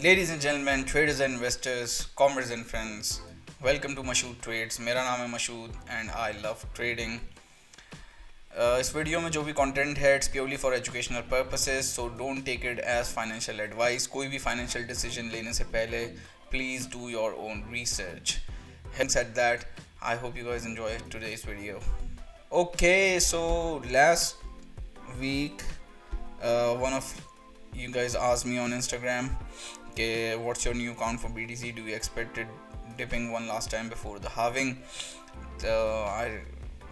Ladies and gentlemen, traders and investors, comrades and friends, welcome to Mashhood trades. मेरा नाम है Mashhood and I love trading. इस वीडियो में जो भी कंटेंट है it's purely for educational purposes, so don't take it as financial advice. कोई भी फाइनेंशियल डिसीजन लेने से पहले please do your own research. Having said that, I hope you guys enjoy today's video. Okay, so last week one of you guys asked me on Instagram, okay, what's your new count for BTC? Do you expect it dipping one last time before the halving? So I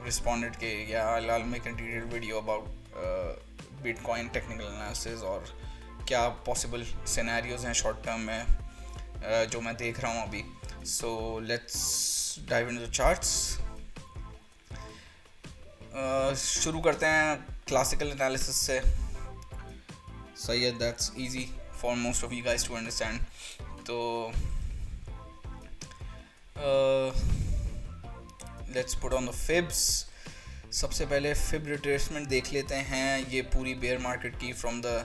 responded कि yeah, I'll make a detailed video about Bitcoin technical analysis और क्या possible scenarios हैं short term में जो मैं देख रहा हूँ अभी. So let's dive into the charts. शुरू करते हैं क्लासिकल एनालिसिस से. सही है, that's easy for most of you guys to understand. तो let's put on the fibs. सबसे पहले फिब रिट्रेसमेंट देख लेते हैं. ये पूरी बेयर मार्केट की from the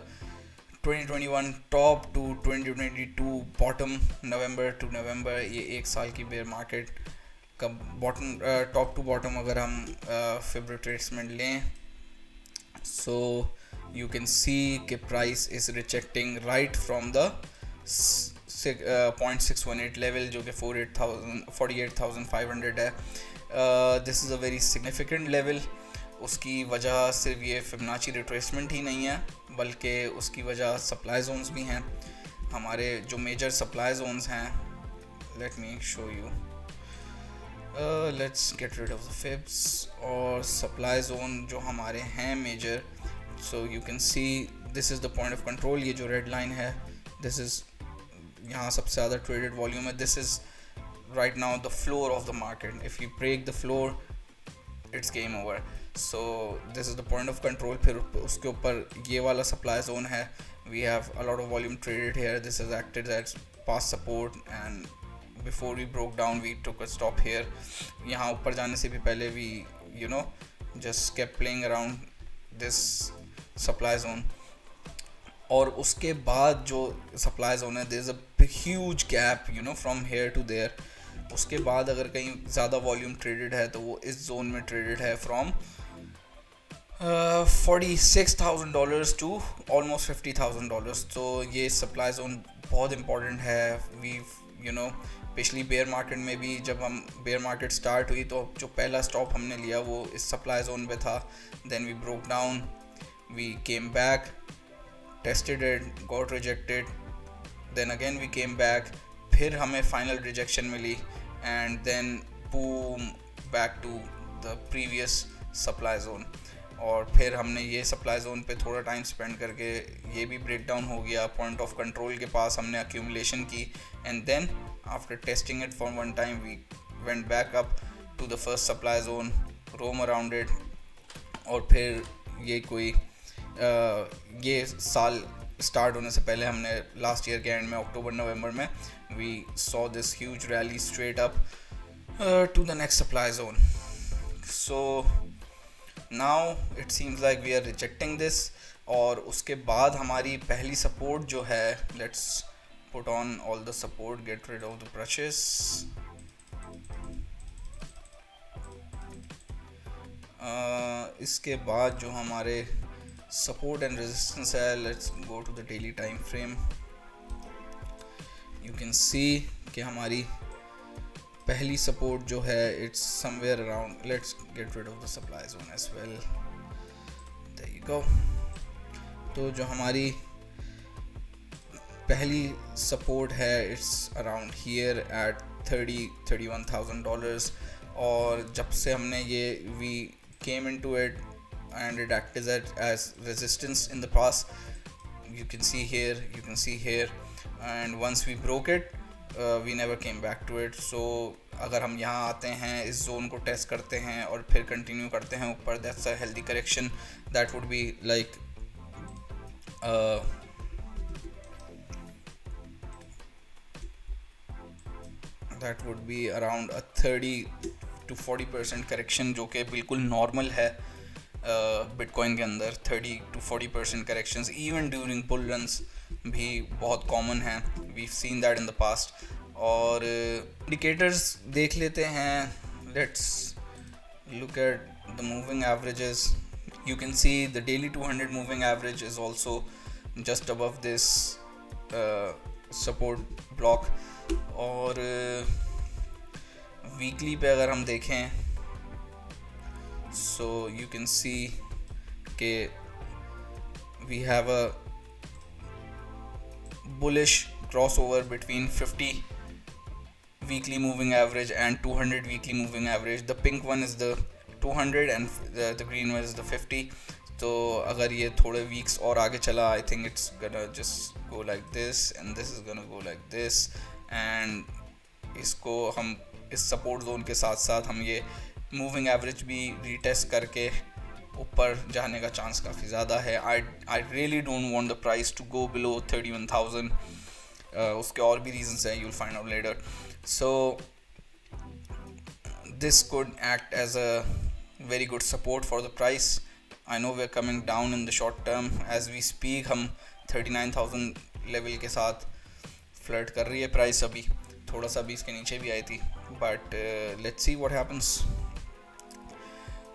2021 top to 2022 bottom, November to November, ये एक साल की बेयर मार्केट का बॉटम टॉप टू बॉटम अगर हम फिब रिट्रेसमेंट लें, सो you can see कि price is rejecting right from the 0.618 level जो कि 48,500 है. This is a very significant level. उसकी वजह सिर्फ ये फिबोनाची रिट्रेसमेंट ही नहीं है, बल्कि उसकी वजह सप्लाई जोन्स भी हैं. हमारे जो मेजर सप्लाई जोन्स हैं, let me show you. Let's get rid of the fibs. और सप्लाई जोन जो हमारे हैं major, so you can see this is the point of control. ये जो रेड लाइन है, this is यहाँ सबसे ज़्यादा traded volume है. This is right now the floor of the market. If you break the floor, it's game over. So this is the point of control. फिर उसके ऊपर ये वाला supply zone है. We have a lot of volume traded here. This has acted as past support and before we broke down we took a stop here. यहाँ ऊपर जाने से भी पहले we just kept playing around this supply zone. और उसके बाद जो सप्लाई जोन है, there is a huge gap from here to there. उसके बाद अगर कहीं ज़्यादा वॉल्यूम ट्रेडेड है तो वो इस जोन में ट्रेडेड है फ्रॉम $46,000 टू ऑलमोस्ट $50,000. तो ये सप्लाई जोन बहुत इंपॉर्टेंट है. वी पिछली बेयर मार्केट में भी जब हम बेयर मार्केट स्टार्ट हुई तो जो पहला स्टॉप हमने लिया वो इस सप्लाई जोन पे था. Then we broke down, we came back, tested it, got rejected, then again we came back, फिर हमें final rejection milli and then boom back to the previous supply zone. और फिर हमने ये सप्लाई जोन पे थोड़ा टाइम स्पेंड करके ये भी ब्रेक डाउन हो गया. पॉइंट ऑफ कंट्रोल के पास हमने अक्यूमुलेशन की and then after testing it for one time we went back up to the first supply zone, roam around it. और फिर ये कोई ये साल स्टार्ट होने से पहले हमने लास्ट ईयर के एंड में अक्टूबर नवंबर में we saw this huge rally straight up to the next supply zone. So now it seems like we are rejecting this. और उसके बाद हमारी पहली सपोर्ट जो है, let's put on all the support, get rid of the brushes. इसके बाद जो हमारे सपोर्ट एंड रेजिस्टेंस है, let's go to the daily time frame. You can see कि हमारी पहली सपोर्ट जो है it's somewhere around, let's get rid of the supply zone as well. There you go. तो जो हमारी पहली सपोर्ट है इट्स अराउंड हियर एट $31,000. और जब से हमने ये we came into it and it acted as resistance in the past. You can see here, and once we broke it we never came back to it. So अगर हम यहाँ आते हैं, इस जोन को टेस्ट करते हैं और फिर कंटिन्यू करते हैं ऊपर, that's a healthy correction. That would be like that would be around a 30 to 40% correction, जो कि बिल्कुल नॉर्मल है बिटकॉइन के अंदर. 30 to 40% corrections even during bull runs भी बहुत कॉमन हैं. we've seen that in the past. और indicators देख लेते हैं. Let's look at the moving averages. You can see the daily 200 moving average is also just above this support block. और weekly पे अगर हम देखें, so you can see कि we have a bullish crossover between 50 weekly moving average and 200 weekly moving average. The pink one is the 200 and the green one is the 50. तो अगर ये थोड़े weeks और आगे चला, I think it's gonna just go like this and this is gonna go like this, and इसको हम इस support zone के साथ साथ हम ये moving average भी retest करके ऊपर जाने का चांस काफ़ी ज़्यादा है. I really don't want the price to go below 31,000. उसके और भी reasons हैं, you'll find out later. So this could act as a very good support for the price. I know we're coming down in the short term. As we speak हम 39,000 level के साथ flirt कर रही है price. अभी थोड़ा सा भी इसके नीचे भी आई थी, but let's see what happens.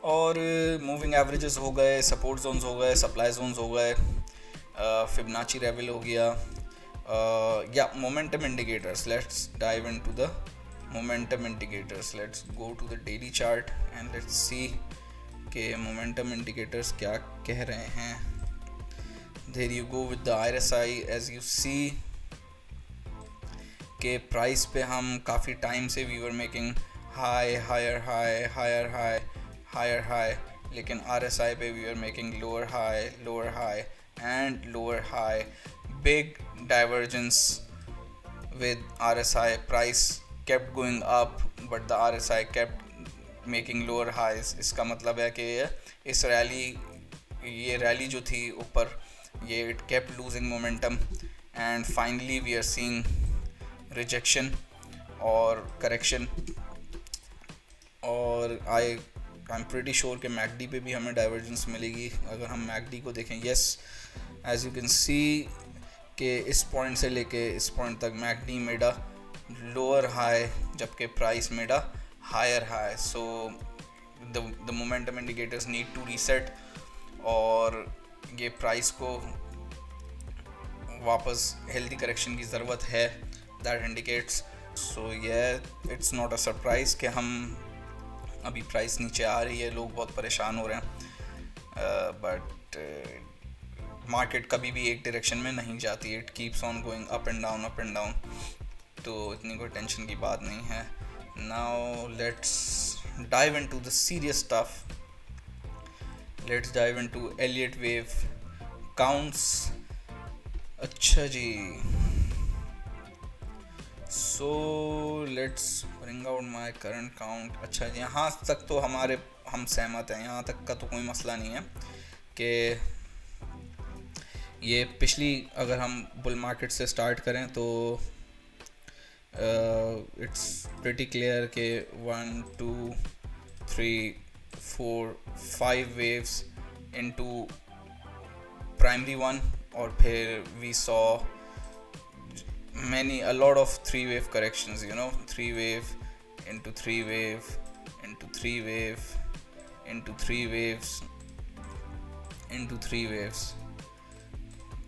और मूविंग एवरेजेस हो गए, सपोर्ट जोन्स हो गए, सप्लाई जोन्स हो गए, फिबोनाची लेवल हो गया, या momentum indicators. Let's dive into the momentum indicators. Let's go to the daily chart and let's see के मोमेंटम इंडिकेटर्स क्या कह रहे हैं. There you go with the RSI. As you see के प्राइस पे हम काफ़ी टाइम से we were making high, higher high, higher high, higher high, लेकिन RSI पे we are making lower high and lower high. Big divergence with RSI. Price kept going up but the RSI kept making lower highs. इसका मतलब है कि ये rally जो थी ऊपर, ये it kept losing momentum and finally we are seeing rejection और correction. और I'm pretty sure कि MACD पे भी हमें divergence मिलेगी. अगर हम MACD को देखें, yes, as you can see कि इस पॉइंट से लेके इस पॉइंट तक MACD made a lower high जबकि price made a higher high. So the momentum indicators need to reset और ये price को वापस healthy correction की ज़रूरत है. That indicates. So yeah, it's not a surprise कि हम अभी price नीचे आ रही है, लोग बहुत परेशान हो रहे हैं, but market कभी भी एक direction में नहीं जाती. It keeps on going up and down. तो इतनी कोई टेंशन की बात नहीं है. Now let's dive into the serious stuff. Let's dive into Elliott wave counts. अच्छा जी, so let's bring out my current count. अच्छा जी, यहाँ तक तो हम सहमत हैं. यहाँ तक का तो कोई मसला नहीं है कि ये पिछली अगर हम बुल मार्केट से स्टार्ट करें तो it's pretty clear कि 1 2 3 4 5 waves into primary one, और फिर we saw a lot of 3 wave corrections, 3 wave into 3 wave into 3 wave into 3 waves into 3 waves.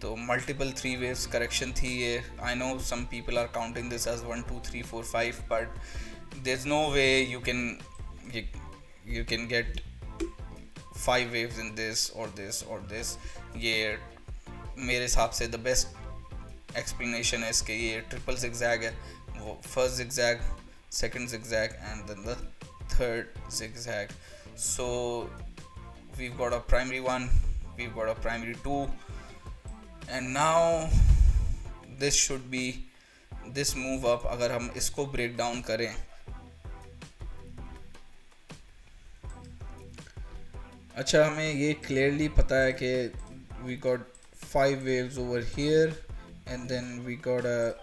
तो multiple 3 waves correction थी ये. I know some people are counting this as 1 2 3 4 5, but there's no way you can get 5 waves in this or this or this. ये मेरे हिसाब से the best explanation है इसके, ये triple zigzag है. वो first zigzag, second zigzag and then the third zigzag. So we've got a primary one, we've got a primary two, and now this move up अगर हम इसको break down करें, अच्छा हमें ये clearly पता है कि we got 5 waves over here and then we got a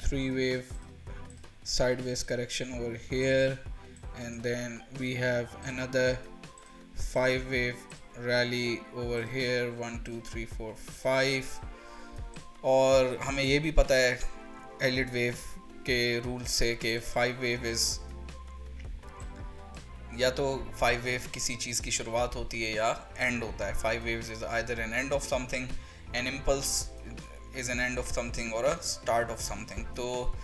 3 wave sideways correction over here and then we have another 5 wave rally over here 1 2 3 4 5. और हमें ये भी पता है एलिड वेव के रूल से कि 5 वेव इज़, या तो 5 वेव किसी चीज़ की शुरुआत होती है या एंड होता है. 5 waves is either an end of something, an impulse is an end of something और अ स्टार्ट ऑफ समथिंग. तो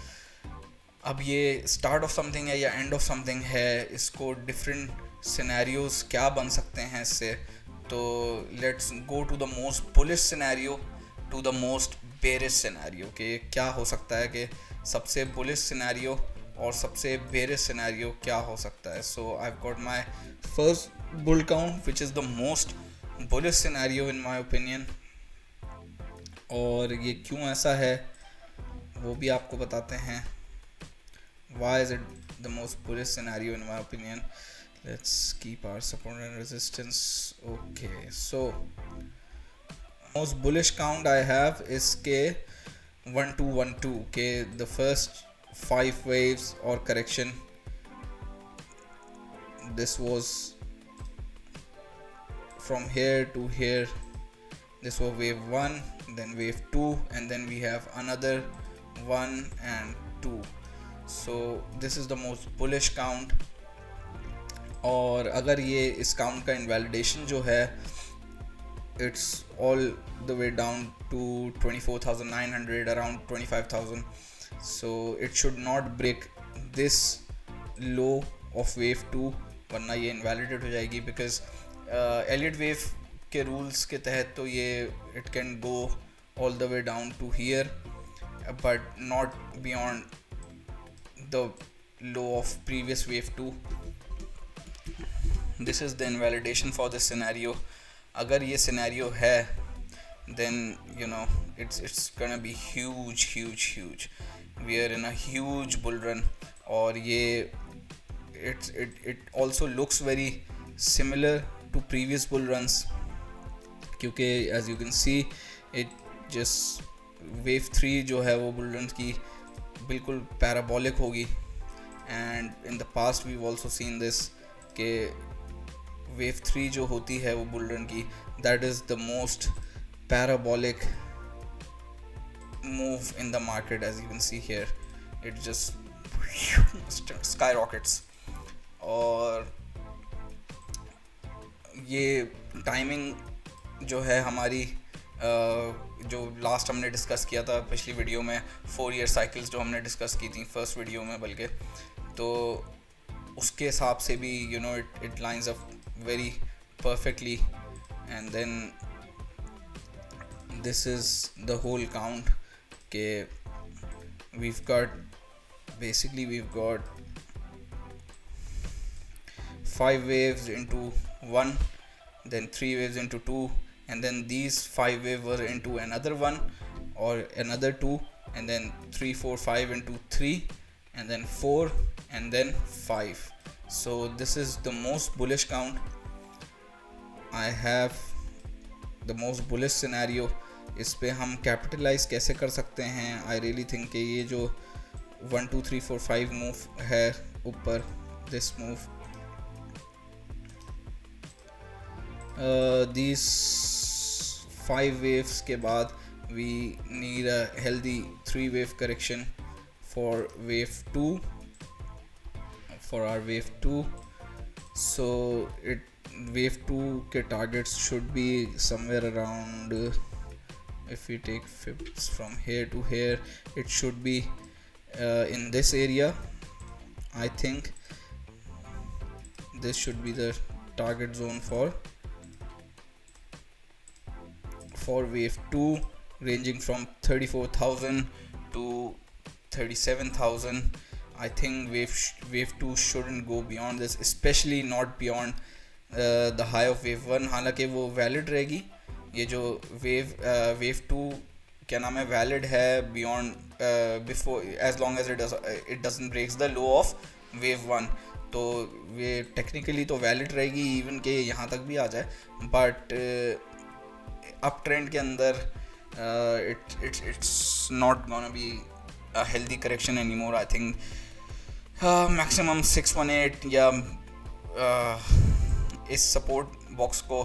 अब ये स्टार्ट ऑफ समथिंग है या एंड ऑफ समथिंग है, इसको डिफरेंट सिनेरियोज क्या बन सकते हैं इससे. तो let's go to the most bullish scenario to the most bearish scenario. कि क्या हो सकता है कि सबसे बुलिश सिनेरियो और सबसे बेरिश सिनेरियो क्या हो सकता है. So I have got my first bull count which is the most bullish scenario in my opinion. और ये क्यों ऐसा है वो भी आपको बताते हैं. Why is it the most bullish scenario in my opinion? Let's keep our support and resistance. Okay, so most bullish count I have is K 1212. K the first 5 waves or correction. This was from here to here. This was wave 1, then wave 2, and then we have another 1 and 2. So this is the most bullish count. और अगर ये इस count का invalidation जो है it's all the way down to 24,900, around 25,000. So it should not break this low of wave 2, वरना ये invalidate हो जाएगी. Because Elliott wave के rules के तहत तो ये it can go all the way down to here, but not beyond the low of previous wave 2. This is the invalidation for this scenario. अगर ये scenario है then you know it's gonna be huge. We are in a huge bull run. और ये it also looks very similar to previous bull runs, क्योंकि as you can see it just wave 3 जो है वो bull run की बिल्कुल parabolic होगी. And in the past we also seen this के वेव 3 जो होती है वो बुल रन की, that is the most parabolic move in the market. As you can see here it just skyrockets. और ये टाइमिंग जो है हमारी जो लास्ट हमने डिस्कस किया था पिछली वीडियो में, 4 ईयर साइकिल्स जो हमने डिस्कस की थी फर्स्ट वीडियो में बल्कि, तो उसके हिसाब से भी you know it lines up very perfectly. And then this is the whole count के we've got 5 waves into 1, then 3 waves into 2, and then these 5 waves were into another 1 or another 2, and then 3 4 5 into 3, and then 4, and then 5. So this is the most bullish count. I have the most bullish scenario. इस पे हम capitalise कैसे कर सकते हैं. I really think कि ये जो 1 2 3 4 5 मूव है ऊपर, दिस मूव, these 5 waves के बाद we need a healthy 3 wave correction for wave 2, for our wave 2. So wave 2 के targets should be somewhere around, if we take fibs from here to here, it should be in this area. I think this should be the target zone for wave 2, ranging from 34,000 to 37,000. I think wave 2 shouldn't go beyond this, especially not beyond the high of wave 1. हालांकि वो valid रहेगी, ये जो wave 2 क्या नाम है valid है beyond before, as long as it doesn't breaks the low of wave 1. तो ये technically तो valid रहेगी even कि यहाँ तक भी आ जाए, but अप ट्रेंड के अंदर it's not gonna be a healthy correction anymore. I think maximum 618 या इस सपोर्ट बॉक्स को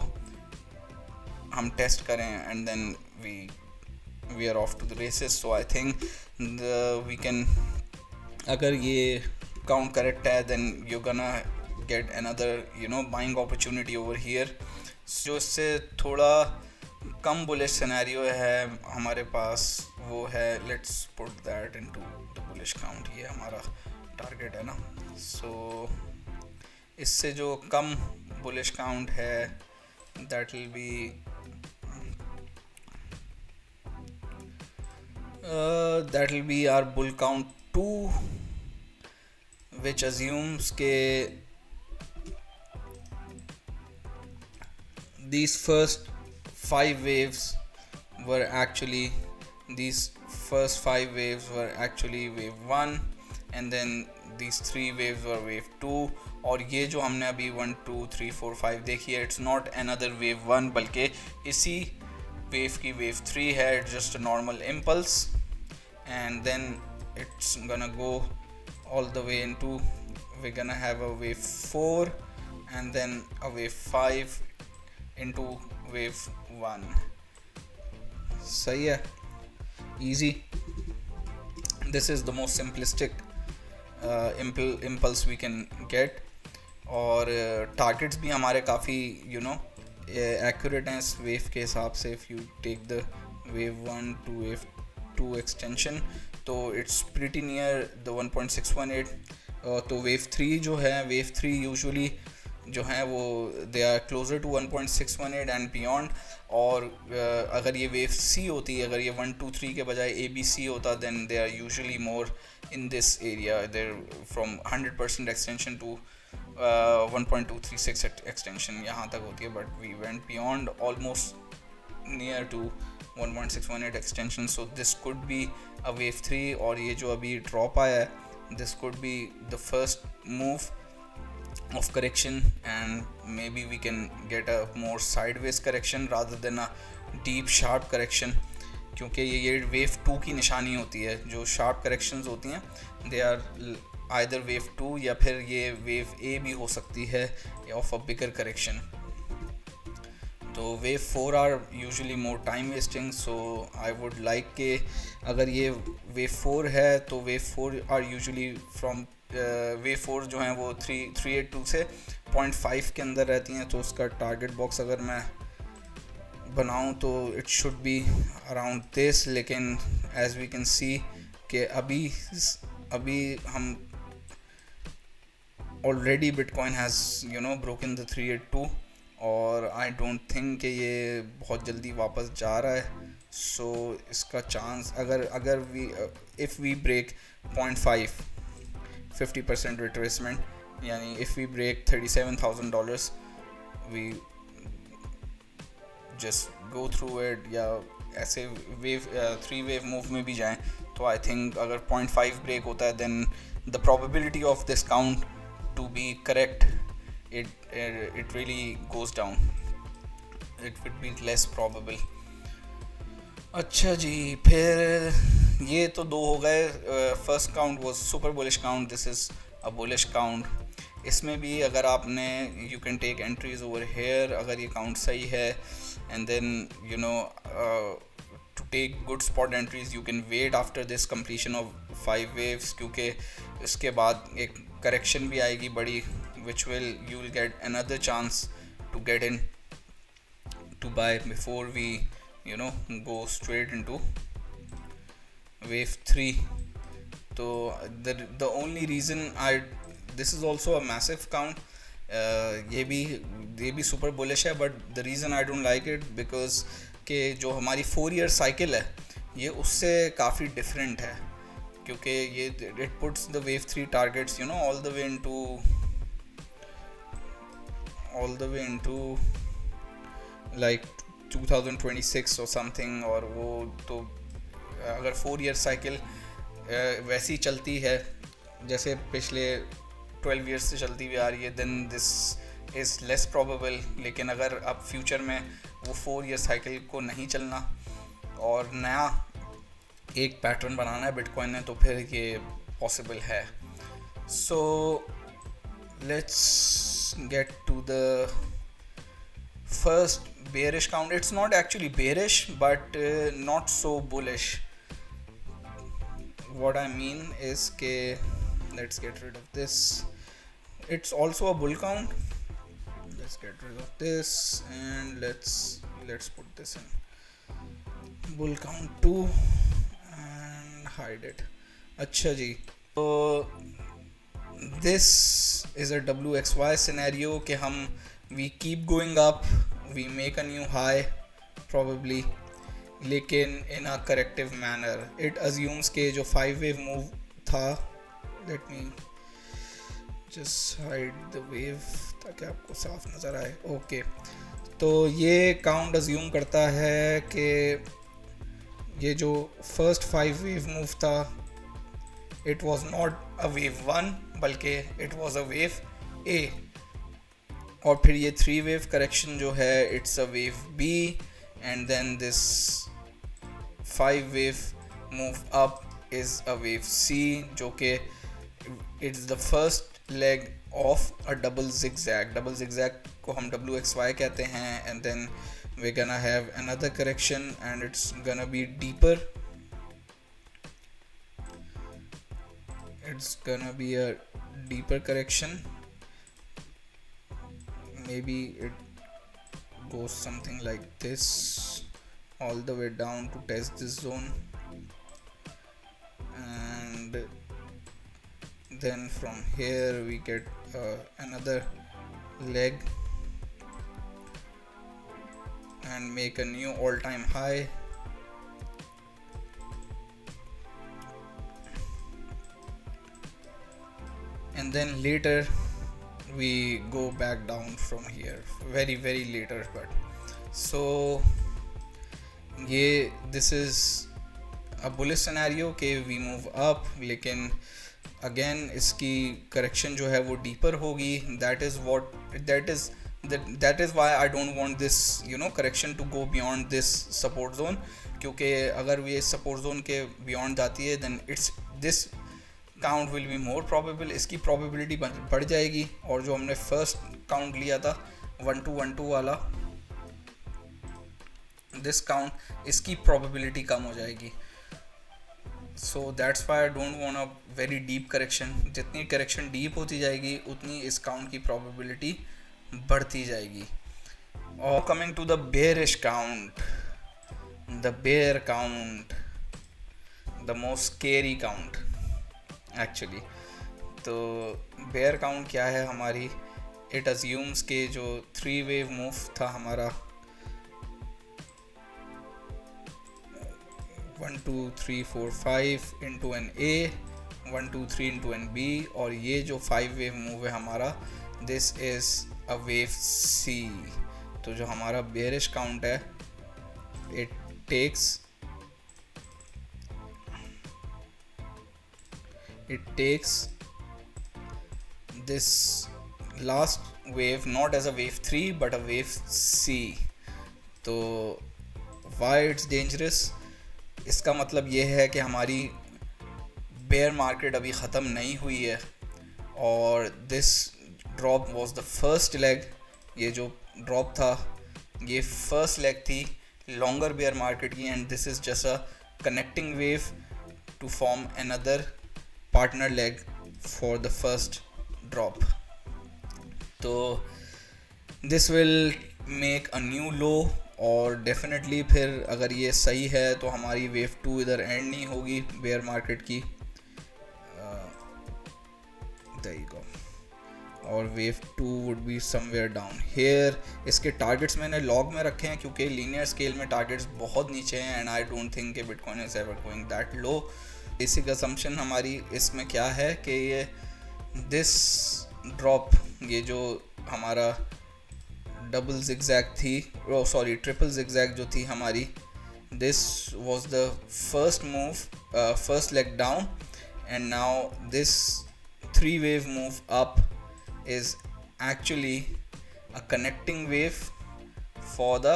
हम टेस्ट करें, and then we we are off to the races. So I think we can, अगर ये count correct है, then you're gonna get another buying opportunity over here. जो इससे थोड़ा कम बुलिश सिनेरियो है हमारे पास वो है, let's put that into the bullish count. ये हमारा टारगेट है ना. सो इससे जो कम बुलिश काउंट है that will be our bull count 2, which assumes के these first 5 waves were actually wave 1, and then these 3 waves were wave 2. और ये जो हमने अभी 1 2 3 4 5 देखी है, इट्स नॉट another wave 1, बल्कि इसी वेव की wave 3 है. It's just a normal impulse, and then it's gonna go all the way into, we're gonna have a wave 4 and then a wave 5 into wave 1. सही है, easy. This is the most simplistic impulse we can get. और targets भी हमारे काफ़ी accurate हैं इस wave के हिसाब से. If you take the wave 1 to wave 2 extension, तो it's pretty near the 1.618. तो wave 3 जो है, wave 3 usually जो हैं वो they are closer to 1.618 and beyond. और अगर ये wave C होती, अगर ये 1 2 3 के बजाय ABC होता, then they are usually more in this area. They're from 100% extension to 1.236 extension यहाँ तक होती है, but we went beyond, almost near to 1.618 extension. So this could be a wave 3. और ये जो अभी drop आया है, this could be the first move of correction, and maybe we can get a more sideways correction rather than a deep sharp correction. क्योंकि ये wave 2 की निशानी होती है. जो sharp corrections होती हैं they are either wave 2 या फिर ये wave A भी हो सकती है of a bigger correction. तो wave 4 are usually more time wasting, so I would like के अगर ये wave 4 है तो wave 4 are usually from wave 4 जो हैं वो 382 से 0.5 के अंदर रहती हैं. तो उसका टारगेट बॉक्स अगर मैं बनाऊं तो it should be around this. लेकिन as we can see कि अभी हम already Bitcoin has broken the 382, और आई डोंट थिंक कि ये बहुत जल्दी वापस जा रहा है. सो इसका चांस अगर we if we break 0.5 50% retracement, यानी if we break $37,000 we just go through it, या ऐसे वेव 3 वेव मूव में भी जाएं, तो आई थिंक अगर 0.5 ब्रेक होता है then the probability of this count to be correct it really goes down. It would be less probable. अच्छा जी, फिर ये तो 2 हो गए. First count was super bullish count, this is a bullish count. इसमें भी अगर आपने you can take entries over here अगर ये काउंट सही है, and then to take good spot entries you can wait after this completion of 5 waves, क्योंकि इसके बाद एक करेक्शन भी आएगी बड़ी, which you will get another chance to get in to buy before we go straight into wave 3. So the only reason this is also a massive count. ये भी super bullish है, but the reason I don't like it because कि जो हमारी 4-year cycle है ये उससे काफ़ी different है, क्योंकि ये it puts the wave 3 targets all the way into like 2026 or something. और वो तो अगर 4-year cycle वैसी चलती है जैसे पिछले 12 years से चलती हुई आ रही है, then this is less probable. लेकिन अगर अब फ्यूचर में वो 4-year cycle को नहीं चलना और नया एक पैटर्न बनाना है बिटकॉइन ने, तो फिर ये पॉसिबल है. So let's get to the first bearish count. It's not actually bearish, but not so bullish. What I mean is ke, let's get rid of this. It's also a bull count. Let's get rid of this and let's put this in bull count 2 and hide it. अच्छा जी, तो this is a WXY scenario कि हम we keep going up, we make a new high probably, लेकिन in a corrective manner. It assumes कि जो 5 wave move था, let me just hide the wave ताकि आपको साफ नज़र आए. ओके, तो ये काउंट अज्यूम करता है कि ये जो फर्स्ट 5 वेव मूव था, it was not a wave 1 बल्कि it was a wave A, और फिर ये 3 वेव करेक्शन जो है it's a wave B, and then this 5 wave move up is a wave C, जो कि it's the first leg of a double zigzag. Double zigzag को हम WXY कहते हैं, and then we're gonna have another correction and it's gonna be deeper. It's gonna be a deeper correction. Maybe it goes something like this all the way down to test this zone, and then from here we get another leg and make a new all-time high, and then later we go back down from here, very very later. But so this is a bullish scenario कि we move up, लेकिन again इसकी correction जो है वो deeper होगी. That is why I don't want this correction to go beyond this support zone, क्योंकि अगर ये सपोर्ट जोन के बियॉन्ड जाती है then this count will be more probable, इसकी प्रोबेबिलिटी बढ़ जाएगी, और जो हमने फर्स्ट काउंट लिया था 1212 वाला, दिस काउंट इसकी प्रोबेबिलिटी कम हो जाएगी. So that's why I don't want a very deep correction. जितनी correction deep होती जाएगी उतनी इस count की probability बढ़ती जाएगी. और coming to the bearish count, the bear count, the most scary count actually. तो bear count क्या है हमारी? It assumes कि जो 3 wave move था हमारा 1 2 3 4 5 into an A, 1 2 3 into an B, और ये जो 5 वेव मूव है हमारा, this is a wave C. तो जो हमारा बेरिश काउंट है, it takes this last wave not as a wave 3 but a wave C. तो वाई इट्स डेंजरस, इसका मतलब ये है कि हमारी बेयर मार्केट अभी ख़त्म नहीं हुई है, और this drop was the first leg. ये जो ड्रॉप था ये फर्स्ट लेग थी लॉन्गर बेयर मार्केट की, and this is just a connecting wave to form another partner leg for the first drop. तो this will make a new low, और definitely फिर अगर ये सही है तो हमारी वेव 2 इधर एंड नहीं होगी बेयर मार्केट की, there you go, और wave 2 would be somewhere down here. इसके टारगेट्स मैंने लॉग में रखे हैं क्योंकि लीनियर स्केल में टारगेट्स बहुत नीचे हैं, एंड आई डोंट थिंक कि bitcoin is ever going that low. Basic assumption हमारी इसमें क्या है कि ये दिस ड्रॉप, ये जो हमारा डबल जिगजैग थी, ट्रिपल जिगजैग जो थी हमारी, this was the first move, first leg down, and now this 3 wave move up is actually a connecting wave for the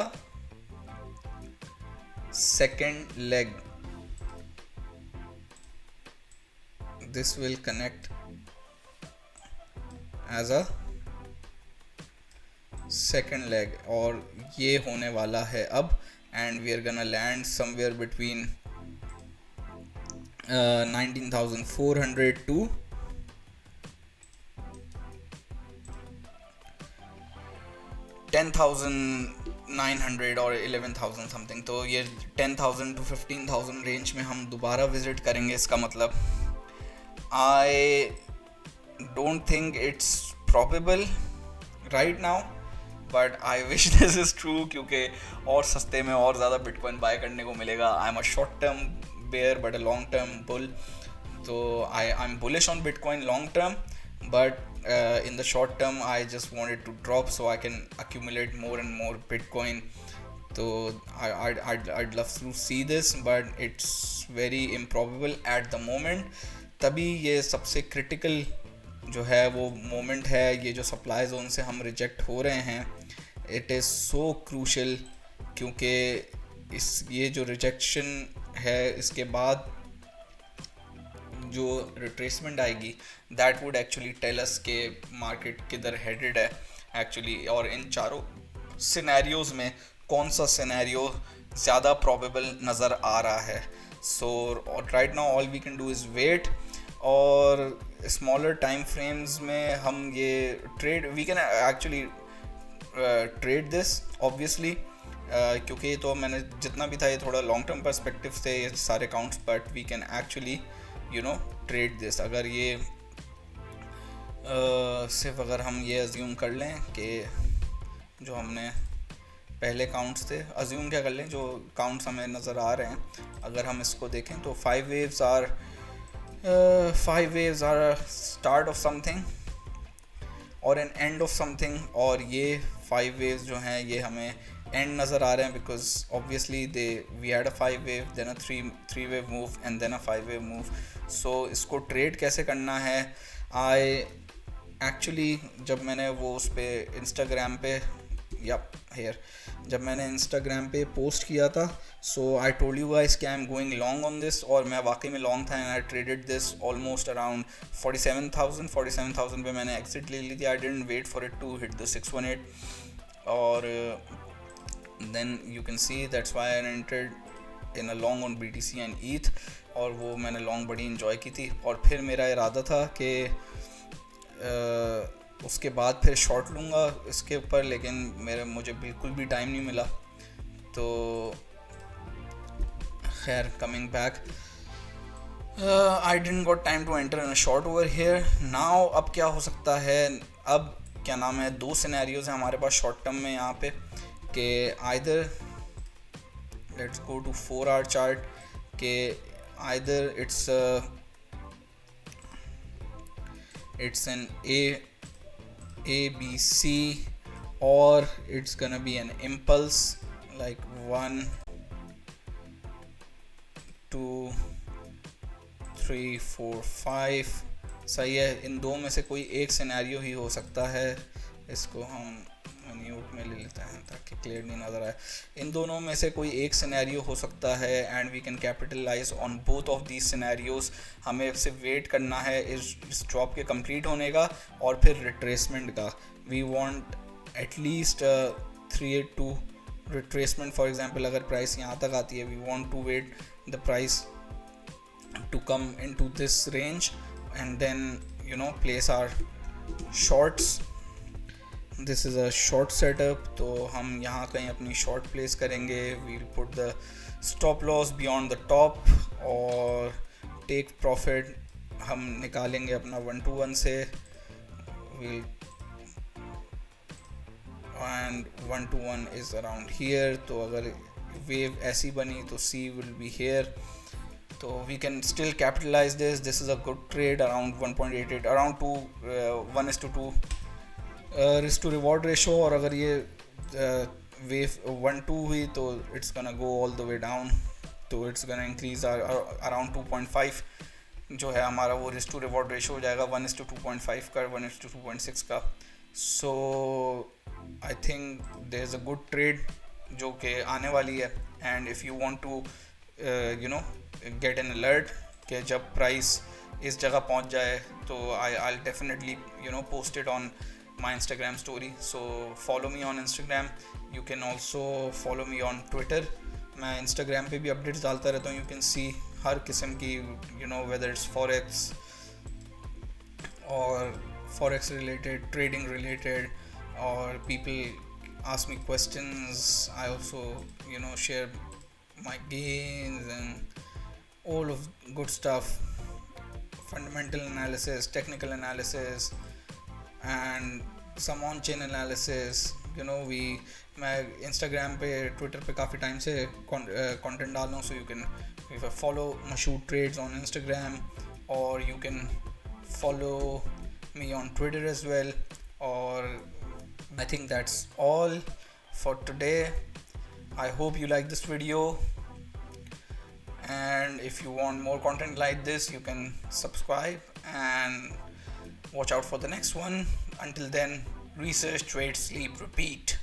second leg. This will connect as a second leg, और ये होने वाला है अब, and we are gonna land somewhere between 19,400 to 10,900 और 11,000 something. तो ये 10,000 to 15,000 range में हम दोबारा विज़िट करेंगे। इसका मतलब I don't think it's probable right now, but I wish this is true, क्योंकि और सस्ते में और ज़्यादा बिटकॉइन बाय करने को मिलेगा। I am a short term bear but a long term bull, तो I am bullish on Bitcoin long term, but in the short term I just want it to drop so I can accumulate more and more Bitcoin. So I'd love to see this, but it's very improbable at the moment. तभी ये सबसे critical जो है वो moment है, ये जो supply zone से हम रिजेक्ट हो रहे हैं, इट इज़ सो क्रूशल, क्योंकि ये जो रिजेक्शन है इसके बाद जो रिट्रेसमेंट आएगी that would actually tell us के मार्केट किधर हेडेड है एक्चुअली, और इन चारों सिनेरियोज में कौन सा सिनेरियो ज़्यादा प्रोबेबल नज़र आ रहा है। So right now all we can do is wait, और स्मॉलर टाइम फ्रेम्स में हम ये trade we can actually trade this obviously, क्योंकि तो मैंने जितना भी था ये थोड़ा लॉन्ग टर्म पर्सपेक्टिव से ये सारे accounts, but we can actually trade this. अगर ये सिर्फ अगर हम ये अज्यूम कर लें कि जो हमने पहले काउंट्स थे, अज्यूम क्या कर लें, जो काउंट्स हमें नज़र आ रहे हैं, अगर हम इसको देखें तो 5 waves are start of something और एन एंड ऑफ समथिंग, और ये 5 waves जो हैं ये हमें एंड नज़र आ रहे हैं, because obviously we had a 5 wave, देन a 3 wave move and then a 5 wave move. So इसको ट्रेड कैसे करना है, आई एक्चुअली जब मैंने वो उस पर इंस्टाग्राम पे जब मैंने इंस्टाग्राम पे पोस्ट किया था, so I told you guys कि I am going long on this, और मैं वाकई में लॉन्ग था and I traded this almost around 47,000 पे मैंने एग्जिट ले ली थी। I didn't wait for it to hit the 618, और then you can see that's why I entered in a long on BTC and ETH, और वो मैंने लॉन्ग बड़ी इन्जॉय की थी। और फिर मेरा इरादा था कि उसके बाद फिर शॉर्ट लूँगा इसके ऊपर, लेकिन मुझे बिल्कुल भी टाइम नहीं मिला। तो खैर coming back, I didn't got time to enter in a short over here now. अब क्या हो सकता है, अब क्या नाम है, 2 सिनेरियोज हैं हमारे पास शॉर्ट टर्म में यहाँ पे, कि either let's go to 4-hour chart, कि either it's an ABC, or it's gonna be an impulse like 1 2 3 4 5। सही है, इन दो में से कोई एक सिनेरियो ही हो सकता है। इसको हम म्यूट में ले लेते हैं ताकि क्लियर नहीं नज़र आए। इन दोनों में से कोई एक सिनेरियो हो सकता है, and we can capitalize on both of these scenarios. हमें सिर्फ वेट करना है इस ड्रॉप के कंप्लीट होने का और फिर रिट्रेसमेंट का। We want at least 382 retracement for example. अगर प्राइस यहाँ तक आती है, we want to wait the price to come into this range and then place our shorts. This is a short setup, तो हम यहाँ कहीं अपनी शॉर्ट प्लेस करेंगे। We'll put the stop loss beyond the top और take profit हम निकालेंगे अपना 1-to-1 से। We'll end 1-to-1 is around here, तो अगर वेव ऐसी बनी तो सी विल बी हियर, तो we can still capitalize this is a good trade around 1.88 around 1:2 risk to reward ratio. और अगर ये वेव 1-2 हुई तो it's gonna go all the way down, तो इट्स गोना इंक्रीज अराउंड 2.5 जो है हमारा वो रिस्क टू रिवॉर्ड रेशो हो जाएगा 1:2.5 का, 1:2.6 का। So I think there is a good trade जो कि आने वाली है। And if you want to get an alert कि जब प्राइस इस जगह पहुंच जाए, तो I definitely post it on my Instagram story. So follow me on Instagram. You can also follow me on Twitter. मैं Instagram पे भी updates डालता रहता हूँ. You can see हर किस्म की, you know, whether it's forex or forex related, trading related, or people ask me questions. I also, you know, share my gains and all of good stuff, fundamental analysis, technical analysis, and some on chain analysis. You know, मैं Instagram पे Twitter पे काफ़ी time से content डाल रहा हूँ. So you can follow Mashoot Trades on Instagram, or you can follow me on Twitter as well. Or I think that's all for today. I hope you like this video, and if you want more content like this, you can subscribe and watch out for the next one. Until then, research, trade, sleep, repeat.